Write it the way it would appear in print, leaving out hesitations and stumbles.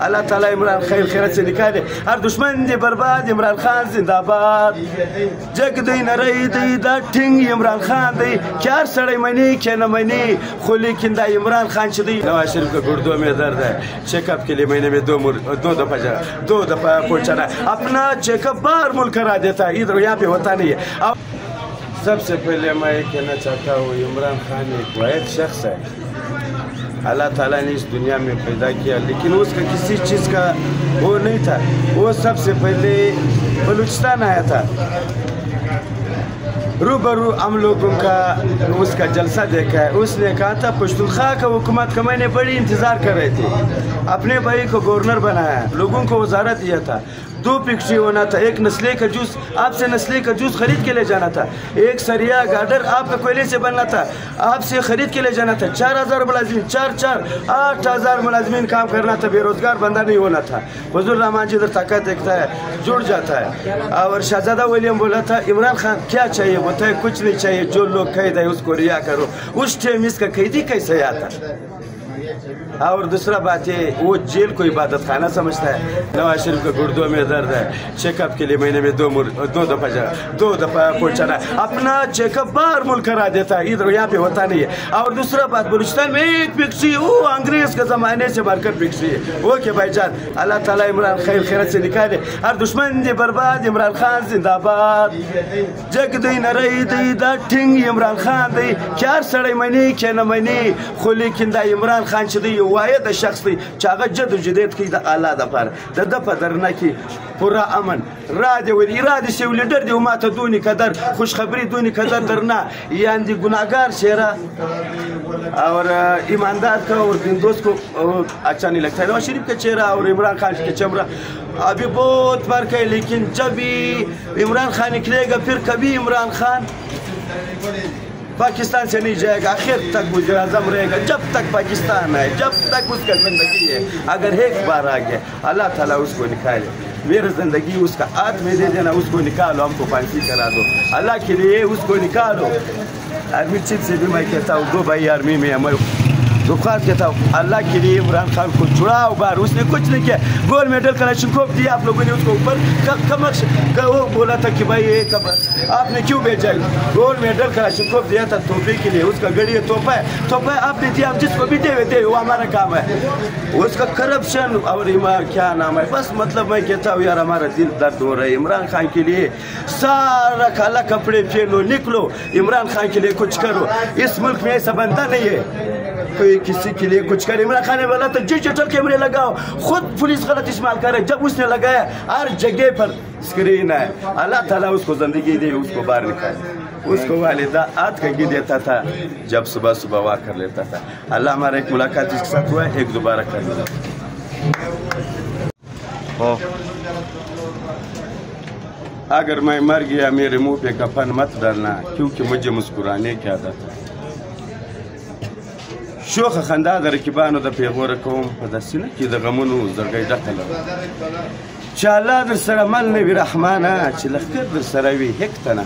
اللہ تعالیٰ عمران خیر خیرت سے نکالے ہر دشمن دے برباد عمران خان زندہ باد جگ دی نرئی دی دا ٹھنگ عمران خان دی کیار سڑی منی کیا نہ منی خو لیکن دا عمران خان چھ دی نواز شریف کا گردوں میں درد ہے چیک اپ کے لیے مہینے میں دو دفعہ پہنچانا ہے اپنا چیک اپ باہر ملک کرا دیتا ہے ادھر یہاں پہ ہوتا نہیں ہے سب سے پہلے میں یہ کہنا چاہتا ہوں عمران خان ایک واحد شخص ہے اللہ تعالیٰ نے اس دنیا میں پیدا کیا لیکن اس کا کسی چیز کا وہ نہیں تھا وہ سب سے پہلے بلوچستان آیا تھا روبرو ہم لوگوں کا اس کا جلسہ دیکھا ہے اس نے کہا تھا پشتونخوا کا حکومت کا میں نے بڑی انتظار کر رہے تھے اپنے بھائی کو گورنر بنایا لوگوں کو وزارت دیا تھا 2 فیکٹری ہونا تھا ایک نسلے کا جوس آپ سے نسلے کا جوس خرید کے لے جانا تھا ایک سریا گارڈر آپ کا کوئلے سے بننا تھا آپ سے خرید کے لے جانا تھا 4000 ملازمین 8000 ملازمین کام کرنا تھا بے روزگار بندہ نہیں ہونا تھا حضور رحمان جی ادھر طاقت دیکھتا ہے جڑ جاتا ہے اور شہزادہ ولیم بولا تھا عمران خان کیا چاہیے بولتا ہے کچھ نہیں چاہیے جو لوگ قید ہے اس کو ریا کرو اس ٹائم اس کا قیدی کیسے آتا اور دوسرا بات ہے وہ جیل کو عبادت خانہ سمجھتا ہے نواز شریف کا گردوں میں درد ہے چیک اپ کے لیے مہینے میں دو دفعہ پہنچانا ہے اپنا چیک اپ باہر ملک کرا دیتا ہے ادھر یہاں پہ ہوتا نہیں ہے اور دوسرا بات بلوچستان میں ایک فیکٹری وہ انگریز کے زمانے سے بڑھ کر فیکٹری ہے اوکے بھائی جان اللہ تعالیٰ عمران خیر خیرت سے نکالے ہر دشمن دے برباد عمران خان زندہ باد جگ دی نرئی دی دا ٹھنگ عمران خان دی کیار سڑی منی کیا نہ منی خو لیکن دا عمران خان چھ دی واحد شخص دی چاگا جد و جدید کی دا آلہ دا پار دا دا پدرنا کی پورا امن را دی ولی ارادی سے ولی در دی امات دونی قدر خوشخبری دونی قدر درنا یعنی دی گناہگار شیرہ اور ایماندار کا اور دندوز کو اچھا نہیں لگتا ہے نواز شریف کا چہرہ اور عمران خان کے چمرہ ابھی بہت فرق ہے لیکن جب بھی عمران خان نکلے گا پھر کبھی عمران خان پاکستان سے نہیں جائے گا آخر تک وزیر اعظم رہے گا جب تک پاکستان ہے جب تک اس کا زندگی ہے اگر ایک بار آ گیا اللہ تعالیٰ اس کو نکالے میرا زندگی اس کا ہاتھ میں دے دینا اس کو نکالو ہم کو پھانسی کرا دو اللہ کے لیے اس کو نکالو آرمی چیف سے بھی میں کہتا ہوں 2 بھائی آرمی میں میں ذوالفقار کہتا ہوں اللہ کے لیے عمران خان کو چھڑاؤ بار اس نے کچھ نہیں کیا گولڈ میڈل کلاشنکوف دیا آپ لوگوں نے اس کو اوپر وہ بولا تھا کہ بھائی یہ آپ نے کیوں بھیجا گولڈ میڈل کلاشنکوف دیا تھا توپے کے لیے اس کا گڑی توپا ہے آپ نے دیا جس کو بھی دے وہ ہمارا کام ہے اس کا کرپشن اور کیا نام ہے بس مطلب میں کہتا ہوں یار ہمارا دل درد ہو رہا ہے عمران خان کے لیے سارا کالا کپڑے پھینو نکلو عمران خان کے لیے کچھ کرو اس ملک میں ایسا بندہ نہیں ہے کوئی کسی کے لیے کچھ کرے عمران خان نے بولا تو ڈیجیٹل کیمرے لگاؤ خود پولیس غلط استعمال کر رہے جب اس نے لگایا ہر جگہ پر اسکرین ہے اللہ تعالیٰ اس کو زندگی دے اس کو باہر نکالے اس کو والدہ آت کہیں دیتا تھا جب صبح واہ کر لیتا تھا اللہ ہمارا ایک ملاقات جس کے ساتھ ہوا ہے ایک دوبارہ کر دیا اگر میں مر گیا میرے منہ پہ کفن مت ڈالنا کیونکہ مجھے مسکرانے کی عادت ہے شوخ خندا د رکیبانو د پیغور کوم په دسینه کې د غمونو زرګی ډکه لرم چې الله در سره مل نه وي رحمانه چې لښکر در سره وي هیڅ ته نه